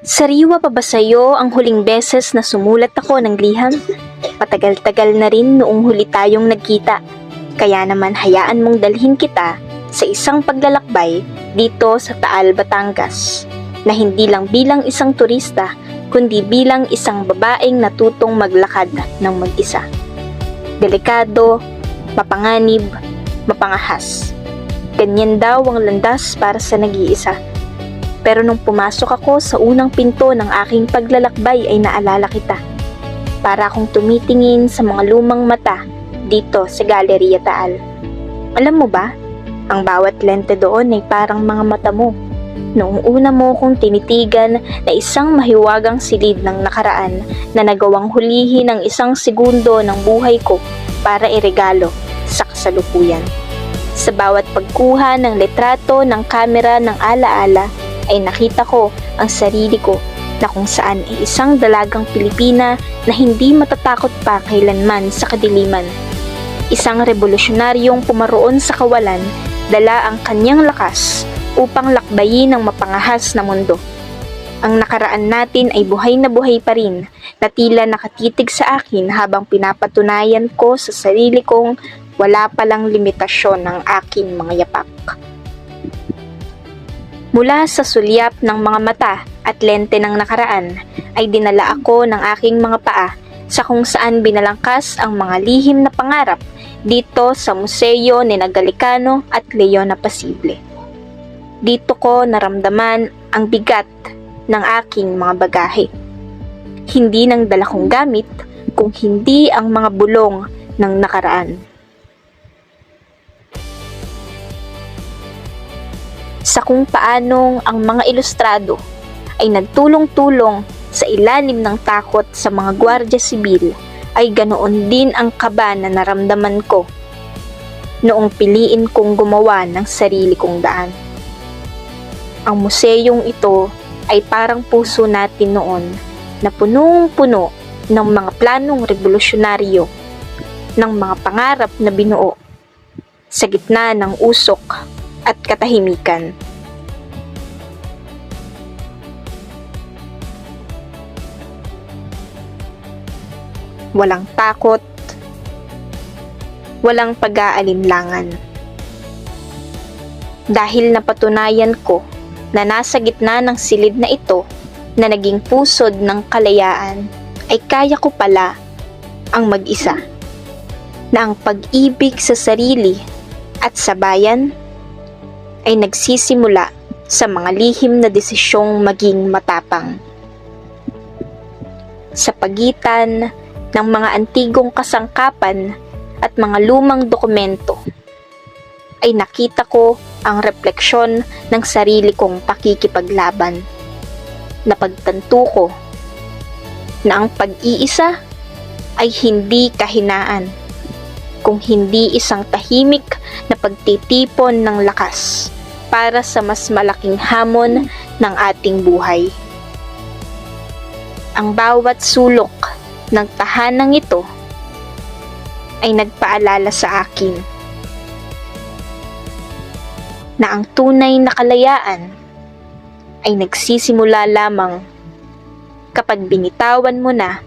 Sariwa pa ba sa'yo ang huling beses na sumulat ako ng liham? Patagal-tagal na rin noong huli tayong nagkita. Kaya naman hayaan mong dalhin kita sa isang paglalakbay dito sa Taal, Batangas, na hindi lang bilang isang turista, kundi bilang isang babaeng natutong maglakad ng mag-isa. Delikado, mapanganib, mapangahas. Ganyan daw ang landas para sa nag-iisa. Pero nung pumasok ako sa unang pinto ng aking paglalakbay ay naalala kita. Para akong tumitingin sa mga lumang mata dito sa Galleria Taal. Alam mo ba, ang bawat lente doon ay parang mga mata mo. Noong una mo kong tinitigan na isang mahiwagang silid ng nakaraan na nagawang hulihin ng isang segundo ng buhay ko para iregalo sa kasalukuyan. Sa bawat pagkuha ng litrato ng kamera ng alaala ay nakita ko ang sarili ko na kung saan ay isang dalagang Pilipina na hindi matatakot pa kailanman sa kadiliman. Isang revolusyonaryong pumaroon sa kawalan, dala ang kanyang lakas upang lakbayin ang mapangahas na mundo. Ang nakaraan natin ay buhay na buhay pa rin, na tila nakatitig sa akin habang pinapatunayan ko sa sarili kong wala palang limitasyon ng aking mga yapak. Mula sa sulyap ng mga mata at lente ng nakaraan, ay dinala ako ng aking mga paa sa kung saan binalangkas ang mga lihim na pangarap dito sa museo ni Galicano at Leona Pasible. Dito ko naramdaman ang bigat ng aking mga bagahe. Hindi ng dala kong gamit, kung hindi ang mga bulong ng nakaraan. Sa kung paanong ang mga ilustrado ay nagtulong-tulong sa ilalim ng takot sa mga gwardiya sibil, ay ganoon din ang kaba na naramdaman ko noong piliin kong gumawa ng sarili kong daan. Ang museyong ito ay parang puso natin noon na punong-puno ng mga planong revolusyonaryo, ng mga pangarap na binuo sa gitna ng usok at katahimikan. Walang takot, walang pag-aalinlangan. Dahil napatunayan ko na nasa gitna ng silid na ito na naging pusod ng kalayaan, ay kaya ko pala ang mag-isa. Na ang pag-ibig sa sarili at sa bayan ay nagsisimula sa mga lihim na desisyong maging matapang. Sa pagitan ng mga antigong kasangkapan at mga lumang dokumento, ay nakita ko ang refleksyon ng sarili kong pakikipaglaban. Napagtanto ko na ang pag-iisa ay hindi kahinaan, kung hindi isang tahimik na pagtitipon ng lakas para sa mas malaking hamon ng ating buhay. Ang bawat sulok ng tahanang ito ay nagpaalala sa akin na ang tunay na kalayaan ay nagsisimula lamang kapag binitawan mo na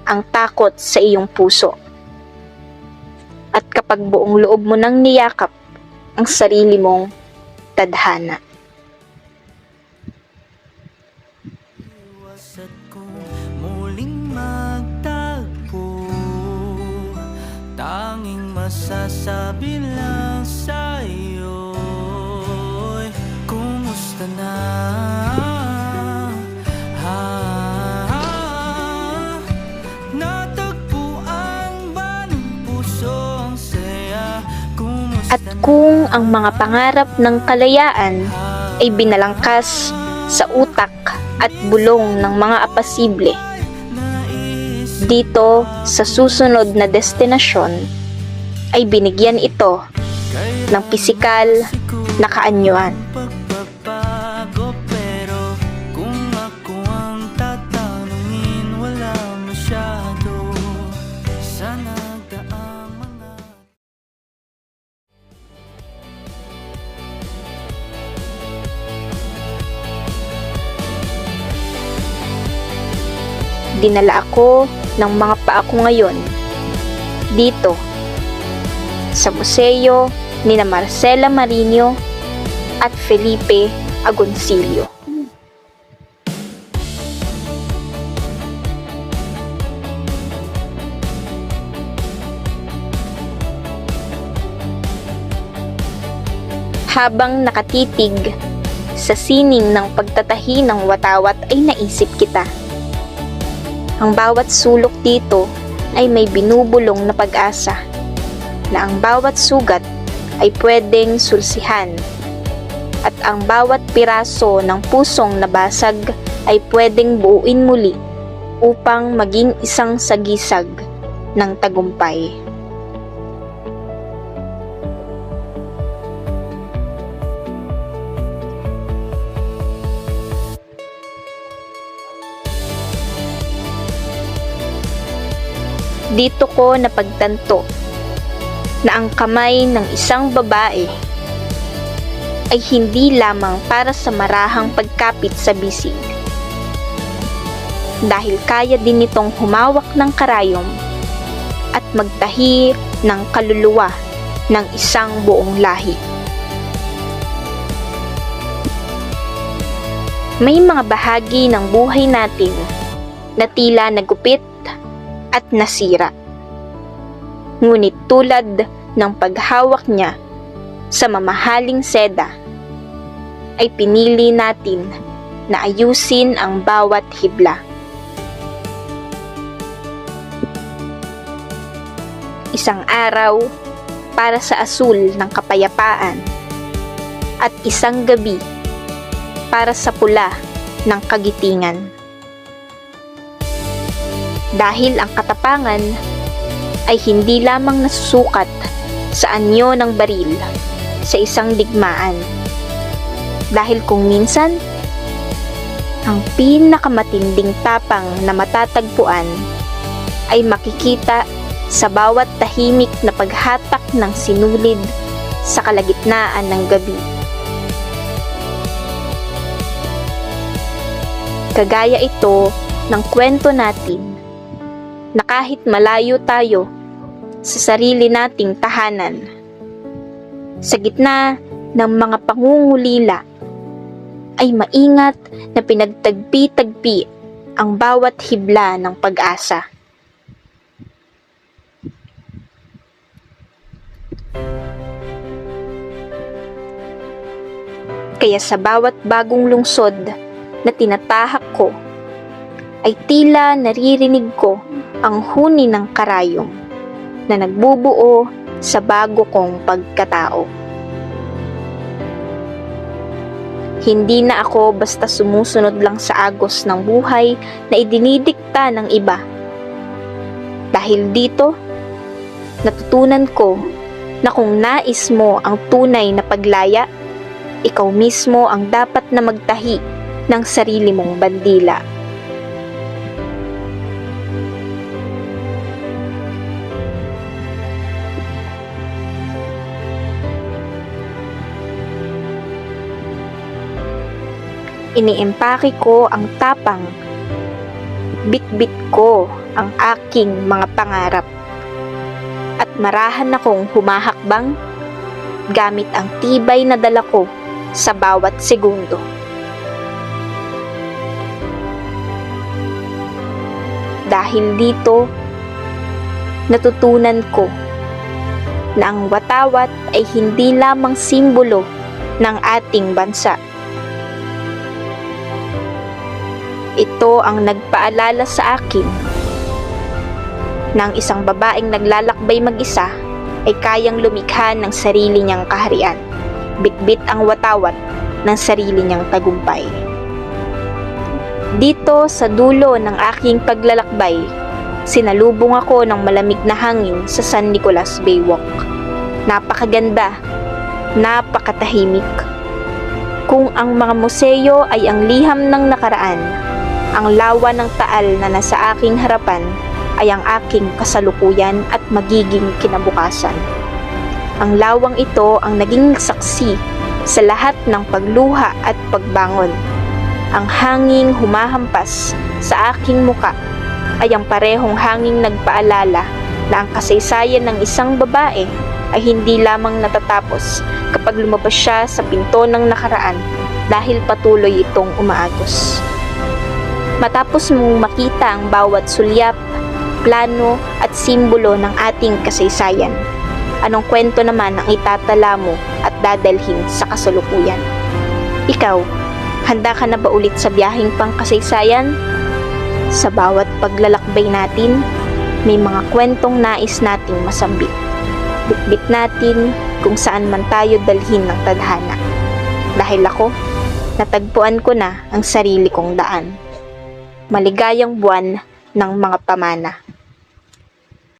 ang takot sa iyong puso at kapag buong loob mo nang niyakap ang sarili mong tadhana. Iwasan kong muling magtagpo, tanging masasabi lang sa'yo, kumusta na? Natagpuan ba ng puso ang saya? At kung ang mga pangarap ng kalayaan ay binalangkas sa utak at bulong ng mga apasible, dito sa susunod na destinasyon ay binigyan ito ng pisikal na kaanyuan. Pagbabago, pero kung ako ang tatanungin, wala masyado sa nagdaang mga dinala ako ng mga paa ko ngayon dito sa museo ni na Marcela Marinho at Felipe Agoncillo. Habang nakatitig sa sining ng pagtatahi ng watawat ay naisip kita. Ang bawat sulok dito ay may binubulong na pag-asa na ang bawat sugat ay pwedeng sulsihan at ang bawat piraso ng pusong nabasag ay pwedeng buuin muli upang maging isang sagisag ng tagumpay. Dito ko napagtanto na ang kamay ng isang babae ay hindi lamang para sa marahang pagkapit sa bisig. Dahil kaya din nitong humawak ng karayom at magtahi ng kaluluwa ng isang buong lahi. May mga bahagi ng buhay natin na tila nagupit at nasira. Ngunit tulad ng paghawak niya sa mamahaling seda, ay pinili natin na ayusin ang bawat hibla. Isang araw para sa asul ng kapayapaan at isang gabi para sa pula ng kagitingan. Dahil ang katapangan ay hindi lamang nasusukat sa anyo ng baril sa isang digmaan. Dahil kung minsan, ang pinakamatinding tapang na matatagpuan ay makikita sa bawat tahimik na paghatak ng sinulid sa kalagitnaan ng gabi. Kagaya ito ng kwento natin na kahit malayo tayo sa sarili nating tahanan, sa gitna ng mga pangungulila, ay maingat na pinagtagpi-tagpi ang bawat hibla ng pag-asa. Kaya sa bawat bagong lungsod na tinatahak ko, ay tila naririnig ko ang huni ng karayom na nagbubuo sa bago kong pagkatao. Hindi na ako basta sumusunod lang sa agos ng buhay na idinidikta ng iba. Dahil dito, natutunan ko na kung nais mo ang tunay na paglaya, ikaw mismo ang dapat na magtahi ng sarili mong bandila. Iniempake ko ang tapang, bitbit ko ang aking mga pangarap, at marahan akong humahakbang gamit ang tibay na dala ko sa bawat segundo. Dahil dito, natutunan ko na ang watawat ay hindi lamang simbolo ng ating bansa. Ito ang nagpaalala sa akin na ang isang babaeng naglalakbay mag-isa ay kayang lumikha ng sarili niyang kaharian. Bitbit ang watawat ng sarili niyang tagumpay. Dito sa dulo ng aking paglalakbay, sinalubong ako ng malamig na hangin sa San Nicolas Baywalk. Napakaganda, napakatahimik. Kung ang mga museo ay ang liham ng nakaraan, ang lawa ng taal na nasa aking harapan ay ang aking kasalukuyan at magiging kinabukasan. Ang lawang ito ang naging saksi sa lahat ng pagluha at pagbangon. Ang hanging humahampas sa aking muka ay ang parehong hanging nagpaalala na ang kasaysayan ng isang babae ay hindi lamang natatapos kapag lumabas siya sa pinto ng nakaraan dahil patuloy itong umaagos. Matapos mong makita ang bawat sulyap, plano at simbolo ng ating kasaysayan, anong kwento naman ang itatala mo at dadalhin sa kasalukuyan? Ikaw, handa ka na ba ulit sa biyaheng pangkasaysayan? Sa bawat paglalakbay natin, may mga kwentong nais nating masambit. Bitbit natin kung saan man tayo dalhin ng tadhana. Dahil ako, natagpuan ko na ang sarili kong daan. Maligayang buwan ng mga pamana.